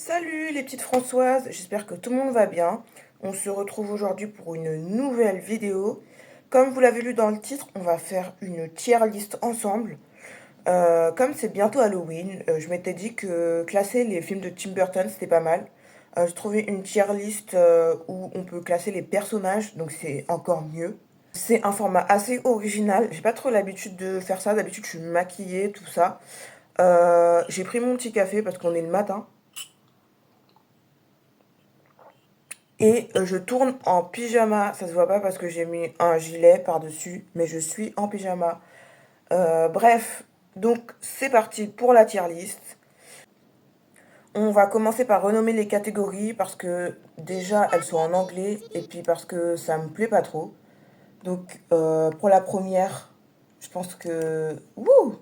Salut les petites Françoises, j'espère que tout le monde va bien. On se retrouve aujourd'hui pour une nouvelle vidéo. Comme vous l'avez lu dans le titre, on va faire une tier list ensemble. Comme c'est bientôt Halloween, je m'étais dit que classer les films de Tim Burton c'était pas mal. J'ai trouvé une tier list où on peut classer les personnages, donc c'est encore mieux. C'est un format assez original, j'ai pas trop l'habitude de faire ça, d'habitude je suis maquillée, tout ça. J'ai pris mon petit café parce qu'on est le matin. Et je tourne en pyjama. Ça se voit pas parce que j'ai mis un gilet par-dessus, mais je suis en pyjama. Bref, donc c'est parti pour la tier list. On va commencer par renommer les catégories parce que déjà elles sont en anglais et puis parce que ça me plaît pas trop. Donc pour la première, je pense que wouh,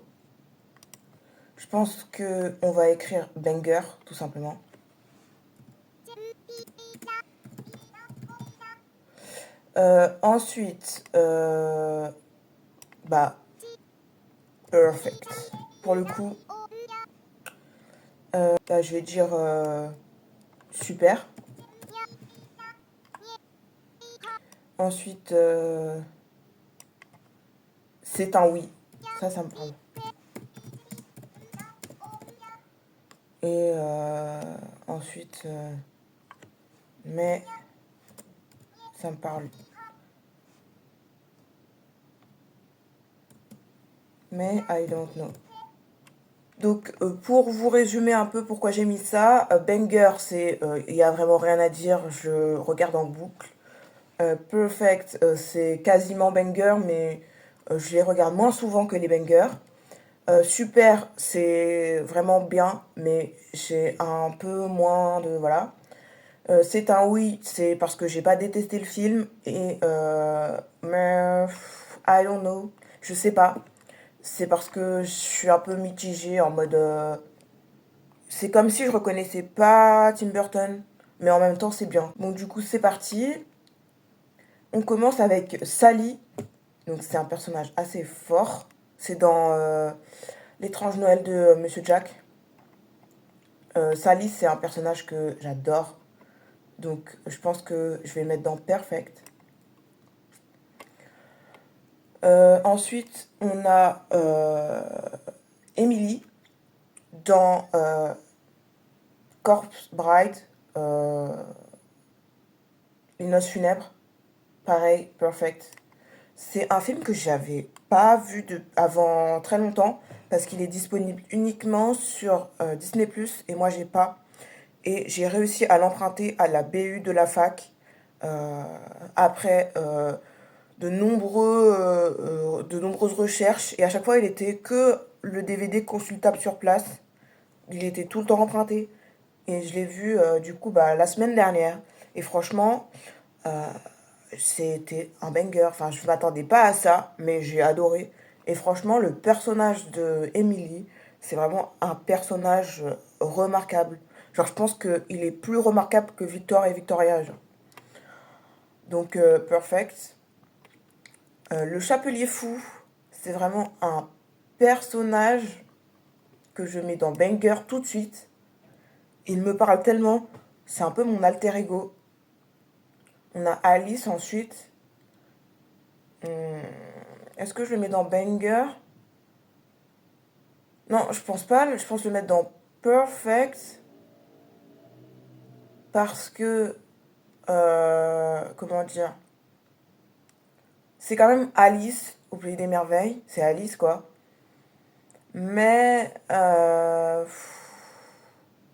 je pense que on va écrire banger tout simplement. Ensuite, bah perfect. Pour le coup, bah, je vais dire super. Ensuite, c'est un oui. Ça me parle. Et ensuite, mais ça me parle. Mais I don't know. Donc, pour vous résumer un peu pourquoi j'ai mis ça, banger, c'est il y a vraiment rien à dire, je regarde en boucle. Perfect, c'est quasiment banger, mais je les regarde moins souvent que les bangers. Super, c'est vraiment bien, mais j'ai un peu moins de... Voilà. C'est un oui, c'est parce que j'ai pas détesté le film. Et... mais... I don't know. Je sais pas. C'est parce que je suis un peu mitigée en mode... c'est comme si je reconnaissais pas Tim Burton, mais en même temps c'est bien. Donc du coup c'est parti. On commence avec Sally. Donc c'est un personnage assez fort. C'est dans L'étrange Noël de Monsieur Jack. Sally, c'est un personnage que j'adore. Donc, je pense que je vais le mettre dans Perfect. Ensuite, on a Emily dans Corpse Bride, Les Noces Funèbres. Pareil, Perfect. C'est un film que j'avais pas vu avant très longtemps parce qu'il est disponible uniquement sur Disney+, et moi j'ai pas. Et j'ai réussi à l'emprunter à la BU de la fac euh, après de nombreuses recherches. Et à chaque fois, il était que le DVD consultable sur place. Il était tout le temps emprunté. Et je l'ai vu du coup bah, la semaine dernière. Et franchement, euh, c'était un banger. Enfin, je ne m'attendais pas à ça, mais j'ai adoré. Et franchement, le personnage de Emily, c'est vraiment un personnage remarquable. Genre, je pense qu'il est plus remarquable que Victor et Victoria. Genre. Donc, perfect. Le Chapelier Fou, c'est vraiment un personnage que je mets dans Banger tout de suite. Il me parle tellement. C'est un peu mon alter ego. On a Alice ensuite. Hum, Est-ce que je le mets dans Banger? Non, je pense pas. Je pense le mettre dans Perfect. Parce que... comment dire? C'est quand même Alice au Pays des Merveilles. C'est Alice, quoi. Mais...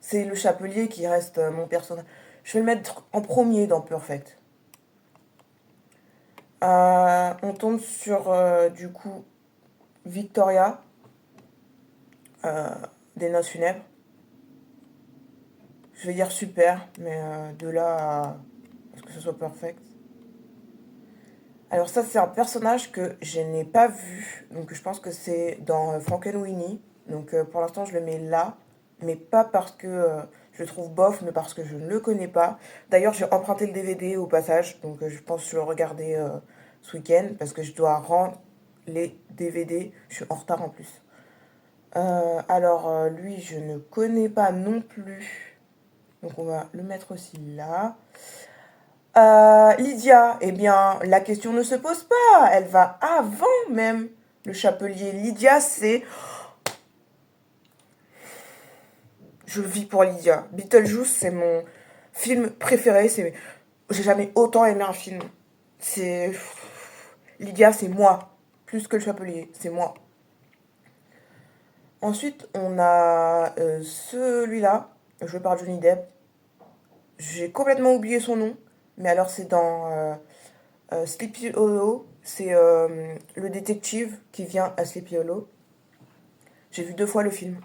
c'est le chapelier qui reste mon personnage. Je vais le mettre en premier dans Perfect. On tombe sur, du coup, Victoria, euh, des Noces Funèbres. Je vais dire super, mais de là à ce que ce soit perfect. Alors ça, c'est un personnage que je n'ai pas vu. Donc je pense que c'est dans Frankenweenie. Donc pour l'instant, je le mets là. Mais pas parce que je le trouve bof, mais parce que je ne le connais pas. D'ailleurs, j'ai emprunté le DVD au passage. Donc je pense que je vais le regarder ce week-end. Parce que je dois rendre les DVD. Je suis en retard en plus. Alors lui, je ne connais pas non plus. Donc on va le mettre aussi là. Lydia, eh bien, la question ne se pose pas. Elle va avant même le chapelier. Lydia, c'est... Je vis pour Lydia. Beetlejuice, c'est mon film préféré. C'est... J'ai jamais autant aimé un film. C'est... Lydia, c'est moi. Plus que le chapelier, c'est moi. Ensuite, on a celui-là, joué par Johnny Depp. J'ai complètement oublié son nom, mais alors c'est dans Sleepy Hollow. C'est le détective qui vient à Sleepy Hollow. J'ai vu 2 fois le film.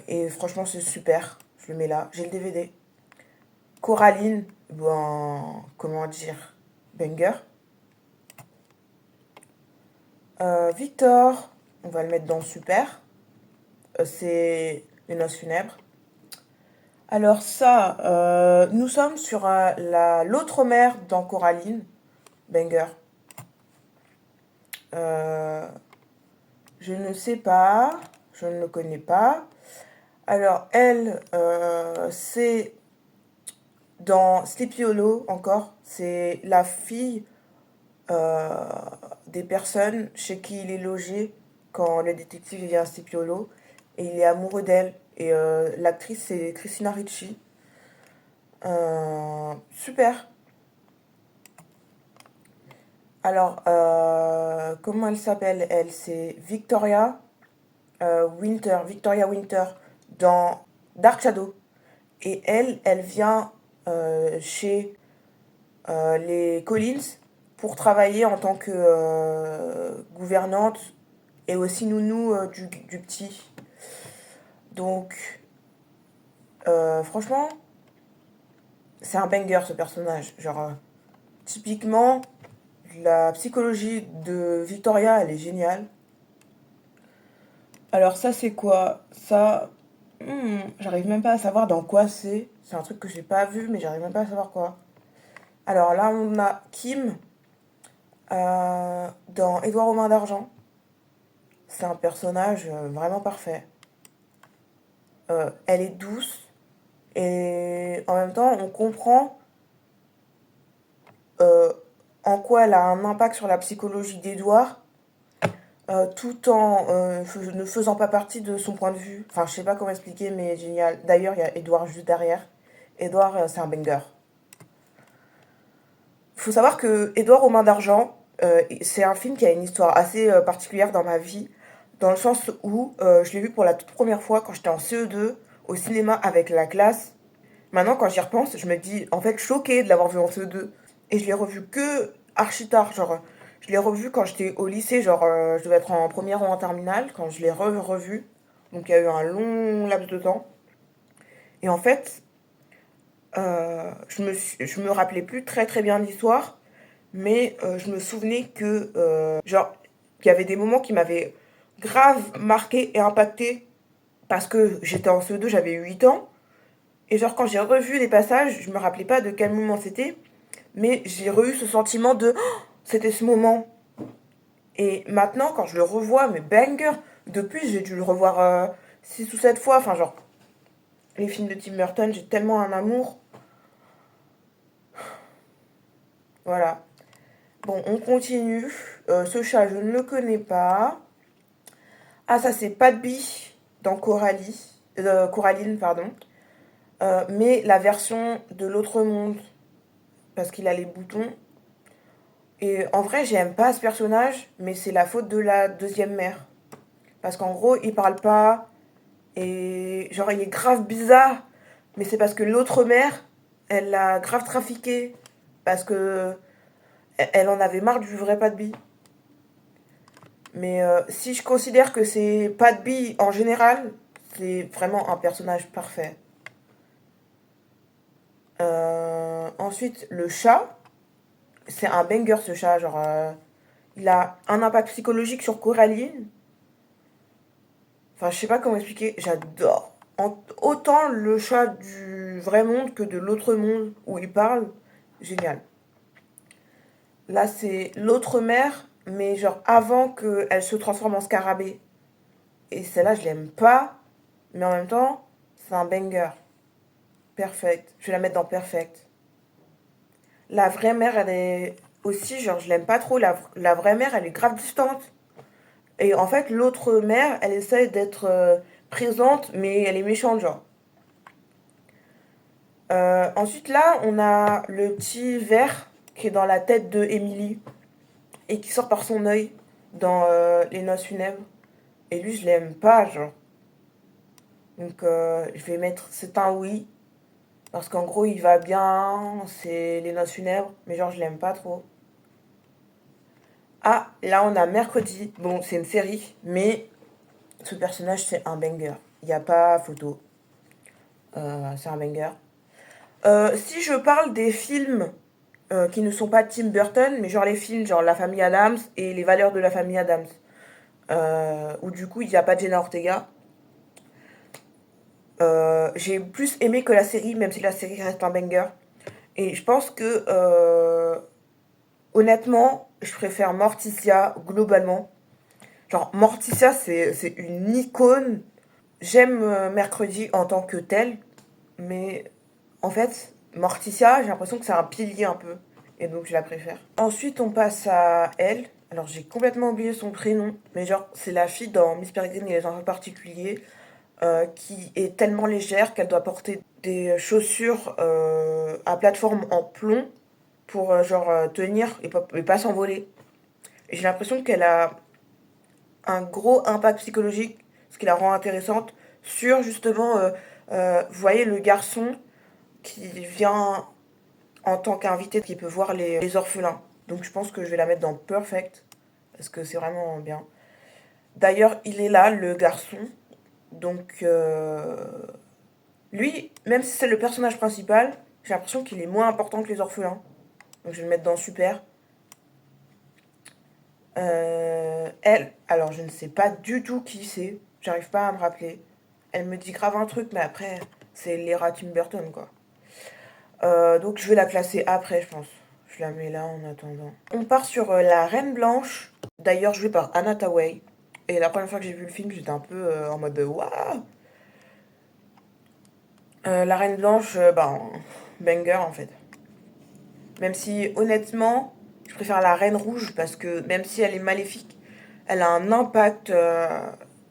Et franchement, c'est super. Je le mets là. J'ai le DVD. Coraline, ben, comment dire, banger. Victor, on va le mettre dans super. C'est les noces funèbres. Alors ça, nous sommes sur l'autre mère dans Coraline, banger. Euh, je ne sais pas, je ne le connais pas. Alors elle, c'est dans Sleepy Hollow encore, c'est la fille euh, des personnes chez qui il est logé quand le détective vient à Sleepy Hollow et il est amoureux d'elle. Et l'actrice c'est Christina Ricci. Super. Alors, comment elle s'appelle, elle? C'est Victoria Winter, Victoria Winter, dans Dark Shadow. Et elle vient chez les Collins pour travailler en tant que gouvernante et aussi nounou du petit. Donc, franchement, c'est un banger ce personnage. Genre, typiquement, la psychologie de Victoria, elle est géniale. Alors ça c'est quoi? Ça, j'arrive même pas à savoir dans quoi c'est. C'est un truc que j'ai pas vu, mais j'arrive même pas à savoir quoi. Alors là on a Kim dans Édouard aux mains d'argent. C'est un personnage vraiment parfait. Elle est douce et en même temps on comprend euh, en quoi elle a un impact sur la psychologie d'Édouard, tout en ne faisant pas partie de son point de vue. Enfin, je sais pas comment expliquer, mais génial. D'ailleurs, il y a Edouard juste derrière. Edouard, c'est un banger. Il faut savoir que Edouard aux mains d'argent, c'est un film qui a une histoire assez particulière dans ma vie, dans le sens où je l'ai vu pour la toute première fois quand j'étais en CE2 au cinéma avec la classe. Maintenant, quand j'y repense, je me dis en fait choquée de l'avoir vu en CE2. Et je l'ai revu que archi tard, genre je l'ai revu quand j'étais au lycée, genre je devais être en première ou en terminale, quand je l'ai revu. Donc il y a eu un long laps de temps. Et en fait, je me rappelais plus très très bien l'histoire, mais je me souvenais que, genre, qu'il y avait des moments qui m'avaient grave marqué et impacté parce que j'étais en CE2, j'avais 8 ans. Et genre, quand j'ai revu les passages, je me rappelais pas de quel moment c'était, mais j'ai eu ce sentiment de oh, c'était ce moment. Et maintenant, quand je le revois, mais banger, depuis j'ai dû le revoir 6 ou 7 fois. Enfin, genre, les films de Tim Burton, j'ai tellement un amour. Voilà. Bon, on continue. Ce chat, je ne le connais pas. Ah, ça, c'est Pat B dans Coraline, pardon. Mais la version de l'autre monde, parce qu'il a les boutons. Et en vrai, j'aime pas ce personnage, mais c'est la faute de la deuxième mère. Parce qu'en gros, il parle pas, et genre, il est grave bizarre, mais c'est parce que l'autre mère, elle l'a grave trafiqué, parce que elle en avait marre du vrai Pat B. Mais si je considère que c'est Pat B en général, c'est vraiment un personnage parfait. Ensuite, le chat, c'est un banger ce chat, genre, il a un impact psychologique sur Coraline. Enfin, je sais pas comment expliquer, j'adore. Autant le chat du vrai monde que de l'autre monde où il parle, génial. Là, c'est l'autre mère, mais genre avant qu'elle se transforme en scarabée. Et celle-là, je l'aime pas, mais en même temps, c'est un banger. Perfect. Je vais la mettre dans Perfect. La vraie mère, elle est aussi, genre, je l'aime pas trop. La vraie mère, elle est grave distante. Et en fait, l'autre mère, elle essaie d'être présente, mais elle est méchante, genre. Ensuite, là, on a le petit ver qui est dans la tête de Emily et qui sort par son œil dans Les Noces Funèbres. Et lui, je l'aime pas, genre. Donc, je vais mettre c'est un oui. Parce qu'en gros, il va bien, c'est Les Noces Funèbres, mais genre, je l'aime pas trop. Ah, là, on a Mercredi. Bon, c'est une série, mais ce personnage, c'est un banger. Il n'y a pas photo. C'est un banger. Si je parle des films qui ne sont pas Tim Burton, mais genre les films, genre La Famille Adams et Les Valeurs de la Famille Adams, où du coup, il n'y a pas Jenna Ortega, j'ai plus aimé que la série, même si la série reste un banger. Et je pense que, honnêtement, je préfère Morticia globalement. Genre, Morticia, c'est une icône. J'aime Mercredi en tant que tel, mais en fait, Morticia, j'ai l'impression que c'est un pilier un peu. Et donc, je la préfère. Ensuite, on passe à elle. Alors, j'ai complètement oublié son prénom, mais genre, c'est la fille dans Miss Peregrine et les enfants particuliers, qui est tellement légère qu'elle doit porter des chaussures à plateforme en plomb pour genre tenir et pas s'envoler. Et j'ai l'impression qu'elle a un gros impact psychologique, ce qui la rend intéressante, sur justement, vous voyez, le garçon qui vient en tant qu'invité, qui peut voir les orphelins. Donc je pense que je vais la mettre dans Perfect, parce que c'est vraiment bien. D'ailleurs, il est là, le garçon. Donc, lui, même si c'est le personnage principal, j'ai l'impression qu'il est moins important que les orphelins. Donc je vais le mettre dans Super. Elle, alors je ne sais pas du tout qui c'est. J'arrive pas à me rappeler. Elle me dit grave un truc, mais après, c'est Lera Tim Burton, quoi. Donc je vais la classer après, je pense. Je la mets là en attendant. On part sur La Reine Blanche, d'ailleurs jouée par Anna Tawai. Et la première fois que j'ai vu le film, j'étais un peu en mode waouh. La Reine Blanche, banger en fait. Même si honnêtement, je préfère la Reine Rouge parce que même si elle est maléfique, elle a un impact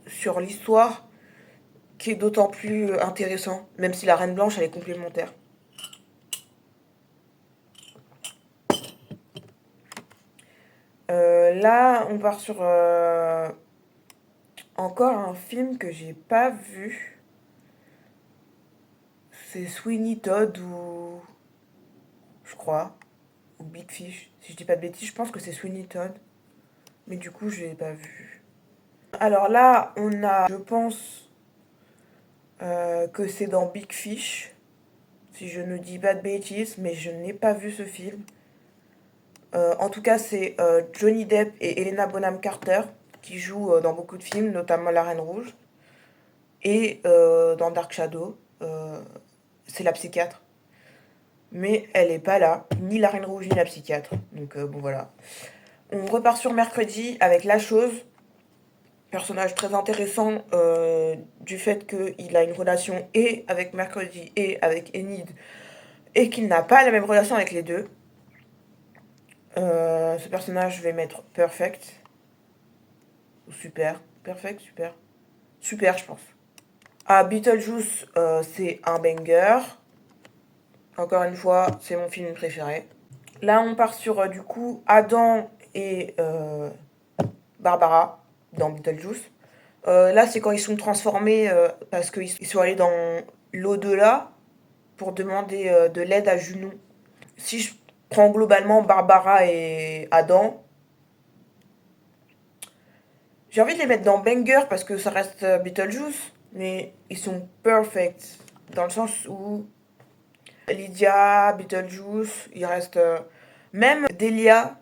sur l'histoire qui est d'autant plus intéressant. Même si la Reine Blanche, elle est complémentaire. Là, on part sur encore un film que j'ai pas vu. C'est Sweeney Todd ou je crois, ou Big Fish. Si je dis pas de bêtises, je pense que c'est Sweeney Todd. Mais du coup, je l'ai pas vu. Alors là, on a, je pense que c'est dans Big Fish. Si je ne dis pas de bêtises, mais je n'ai pas vu ce film. En tout cas, c'est Johnny Depp et Helena Bonham Carter qui jouent dans beaucoup de films, notamment La Reine Rouge. Et dans Dark Shadow, c'est la psychiatre. Mais elle est pas là, ni la Reine Rouge, ni la psychiatre. Donc bon voilà. On repart sur Mercredi avec La Chose. Personnage très intéressant du fait qu'il a une relation et avec Mercredi et avec Enid. Et qu'il n'a pas la même relation avec les deux. Ce personnage, je vais mettre Perfect. Ou Super. Perfect, Super. Super, je pense. Ah, Beetlejuice, c'est un banger. Encore une fois, c'est mon film préféré. Là, on part sur du coup Adam et Barbara dans Beetlejuice. Là, c'est quand ils sont transformés parce qu'ils sont allés dans l'au-delà pour demander de l'aide à Junon. Si je prends globalement Barbara et Adam, j'ai envie de les mettre dans Banger parce que ça reste Beetlejuice, mais ils sont perfect dans le sens où Lydia, Beetlejuice, il reste même Delia,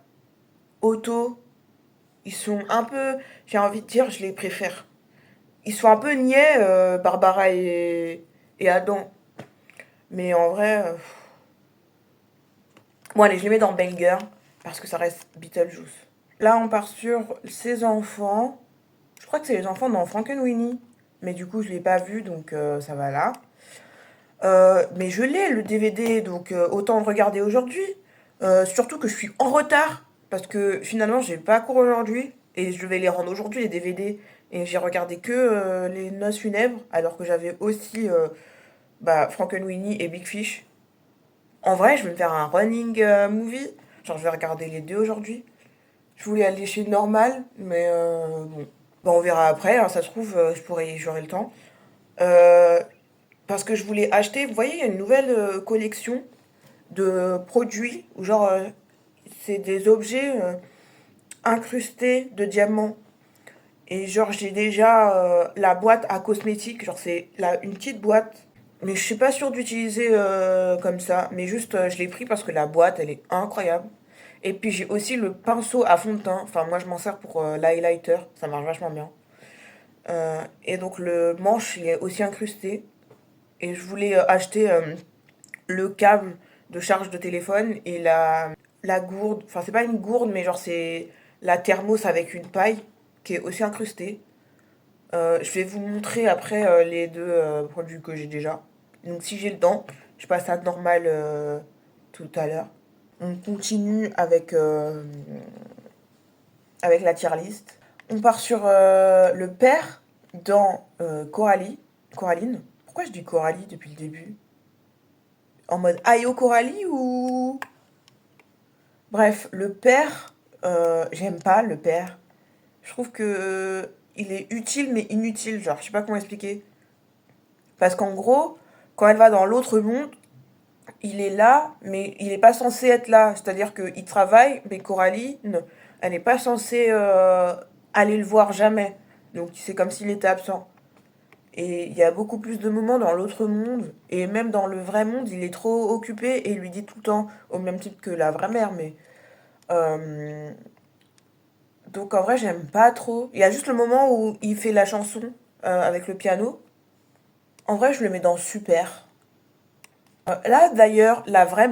Otto, ils sont un peu, j'ai envie de dire, je les préfère. Ils sont un peu niais, Barbara et Adam. Mais en vrai, bon allez, je les mets dans Banger parce que ça reste Beetlejuice. Là, on part sur ses enfants. Je crois que c'est les enfants dans Frankenweenie. Mais du coup, je l'ai pas vu, donc ça va là. Mais je l'ai le DVD, donc autant le regarder aujourd'hui. Surtout que je suis en retard, parce que finalement j'ai pas cours aujourd'hui, et je vais les rendre aujourd'hui les DVD. Et j'ai regardé que les Noces funèbres, alors que j'avais aussi Frankenweenie et Big Fish. En vrai, je vais me faire un running movie. Genre, je vais regarder les deux aujourd'hui. Je voulais aller chez Normal, mais bon. Bah, on verra après, hein, ça se trouve, j'aurai le temps. Euh, Parce que je voulais acheter, vous voyez, il y a une nouvelle collection de produits, où genre, c'est des objets incrustés de diamants. Et genre, j'ai déjà la boîte à cosmétiques, genre, une petite boîte. Mais je suis pas sûre d'utiliser comme ça, mais juste, je l'ai pris parce que la boîte, elle est incroyable. Et puis j'ai aussi le pinceau à fond de teint, enfin moi je m'en sers pour l'highlighter, ça marche vachement bien. Et donc le manche, il est aussi incrusté. Et je voulais acheter le câble de charge de téléphone et la gourde. Enfin, c'est pas une gourde, mais genre, c'est la thermos avec une paille qui est aussi incrustée. Je vais vous montrer après les deux produits que j'ai déjà. Donc, si j'ai le temps, je passe à normal tout à l'heure. On continue avec la tier list. On part sur le père dans Coralie. Coraline. Pourquoi je dis Coralie depuis le début? En mode Ayo Coralie ou... Bref, le père, j'aime pas le père. Je trouve que il est utile mais inutile, genre, je sais pas comment expliquer. Parce qu'en gros, quand elle va dans l'autre monde, il est là, mais il est pas censé être là. C'est-à-dire qu'il travaille, mais Coralie, non, elle n'est pas censée aller le voir jamais. Donc c'est comme s'il était absent. Et il y a beaucoup plus de moments dans l'autre monde, et même dans le vrai monde, il est trop occupé et il lui dit tout le temps, au même titre que la vraie mère, mais... euh, donc en vrai, j'aime pas trop. Il y a juste le moment où il fait la chanson avec le piano. En vrai, je le mets dans super. Là, d'ailleurs, euh, la vraie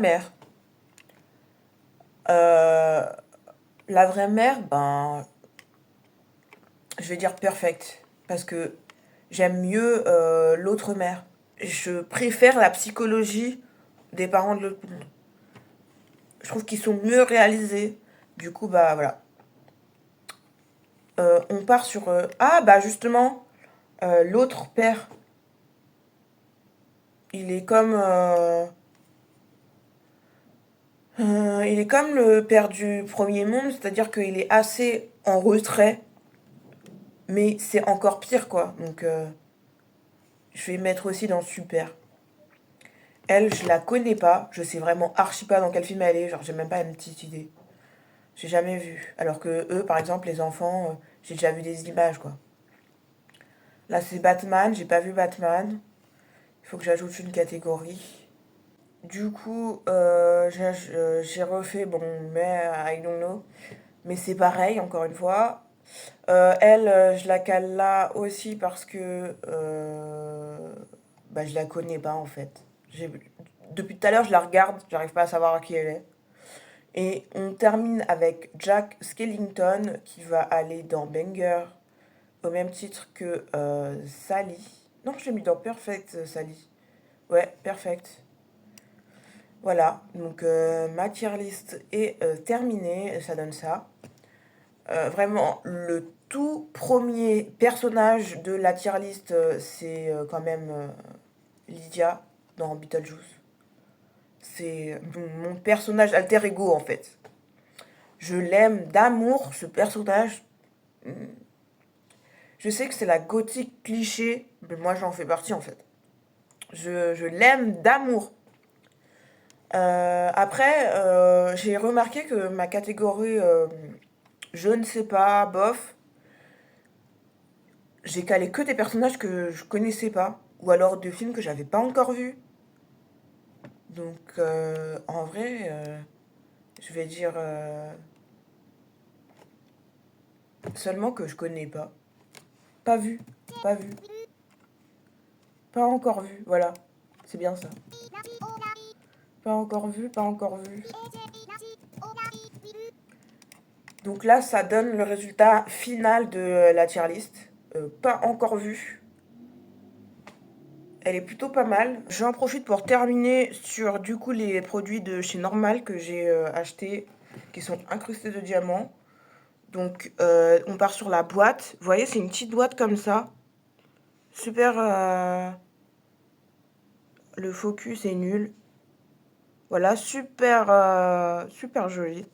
mère, ben, je vais dire perfect. Parce que j'aime mieux l'autre mère. Je préfère la psychologie des parents de l'autre monde. Je trouve qu'ils sont mieux réalisés. Du coup, bah voilà. On part sur... Ah, bah justement, l'autre père, il est comme... il est comme le père du premier monde, c'est-à-dire qu'il est assez en retrait, mais c'est encore pire, quoi. Donc, je vais mettre aussi dans super. Elle, je la connais pas, je sais vraiment archi pas dans quel film elle est, genre j'ai même pas une petite idée. J'ai jamais vu. Alors que eux, par exemple, les enfants, j'ai déjà vu des images, quoi. Là, c'est Batman, j'ai pas vu Batman. Il faut que j'ajoute une catégorie. Du coup, j'ai refait, bon, mais I don't know. Mais c'est pareil, encore une fois. Elle, je la cale là aussi parce que je la connais pas en fait. Depuis tout à l'heure, je la regarde, j'arrive pas à savoir qui elle est. Et on termine avec Jack Skellington qui va aller dans Banger au même titre que Sally. Non, je l'ai mis dans Perfect, Sally. Ouais, Perfect. Voilà, donc ma tier list est terminée, ça donne ça. Vraiment, le tout premier personnage de la tier list, c'est quand même Lydia dans Beetlejuice. C'est mon personnage alter ego en fait. Je l'aime d'amour, ce personnage. Je sais que c'est la gothique cliché, mais moi j'en fais partie en fait. Je l'aime d'amour. Après, j'ai remarqué que ma catégorie je ne sais pas, bof, j'ai calé que des personnages que je connaissais pas, ou alors de films que j'avais pas encore vus. Donc, en vrai, je vais dire seulement que je connais pas. Pas vu, pas vu, pas encore vu, voilà. C'est bien ça. Pas encore vu, pas encore vu. Donc là, ça donne le résultat final de la tier list. Pas encore vu. Elle est plutôt pas mal. J'en profite pour terminer sur du coup les produits de chez Normal que j'ai achetés, qui sont incrustés de diamants. Donc on part sur la boîte. Vous voyez, c'est une petite boîte comme ça. Super. Le focus est nul. Voilà, super joli.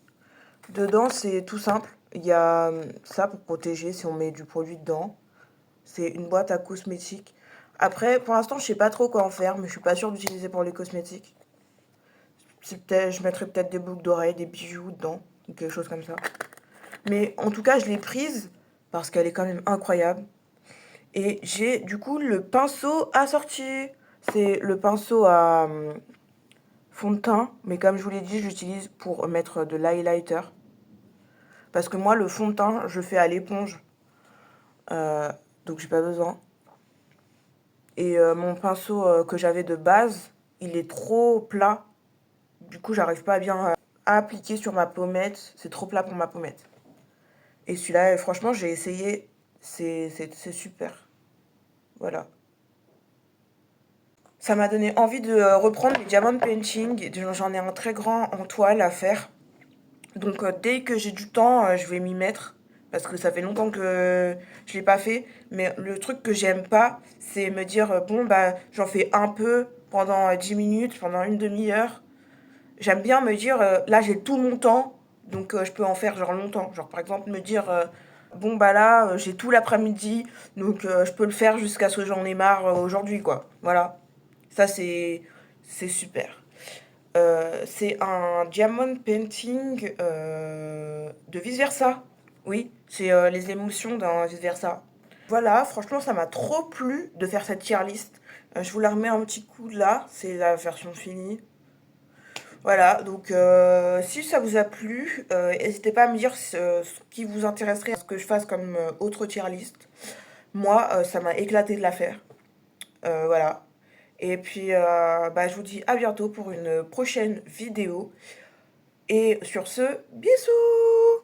Dedans, c'est tout simple. Il y a ça pour protéger si on met du produit dedans. C'est une boîte à cosmétiques. Après, pour l'instant, je sais pas trop quoi en faire, mais je suis pas sûre d'utiliser pour les cosmétiques. Je mettrais peut-être des boucles d'oreilles, des bijoux dedans, ou quelque chose comme ça. Mais en tout cas, je l'ai prise parce qu'elle est quand même incroyable. Et j'ai du coup le pinceau assorti. C'est le pinceau à fond de teint, mais comme je vous l'ai dit, j'utilise pour mettre de l'highlighter. Parce que moi, le fond de teint, je fais à l'éponge. Euh, donc j'ai pas besoin. Et mon pinceau que j'avais de base, il est trop plat. Du coup, j'arrive pas bien à appliquer sur ma pommette. C'est trop plat pour ma pommette. Et celui-là, franchement, j'ai essayé. C'est super. Voilà. Ça m'a donné envie de reprendre les diamond painting. J'en ai un très grand en toile à faire. Donc dès que j'ai du temps, je vais m'y mettre. Parce que ça fait longtemps que je l'ai pas fait. Mais le truc que j'aime pas, c'est me dire, bon, bah, j'en fais un peu pendant 10 minutes, pendant une demi-heure. J'aime bien me dire, là, j'ai tout mon temps. Donc je peux en faire genre longtemps. Genre par exemple me dire, bon, bah là, j'ai tout l'après-midi. Donc je peux le faire jusqu'à ce que j'en ai marre aujourd'hui, quoi. Voilà. Ça, c'est super. C'est un diamond painting de vice-versa. Oui, c'est les émotions d'un vice-versa. Voilà, franchement, ça m'a trop plu de faire cette tier list. Je vous la remets un petit coup là, c'est la version finie. Voilà, donc si ça vous a plu, n'hésitez pas à me dire ce qui vous intéresserait à ce que je fasse comme autre tier list. Moi, ça m'a éclaté de la faire. Voilà. Et puis, bah, je vous dis à bientôt pour une prochaine vidéo. Et sur ce, bisous!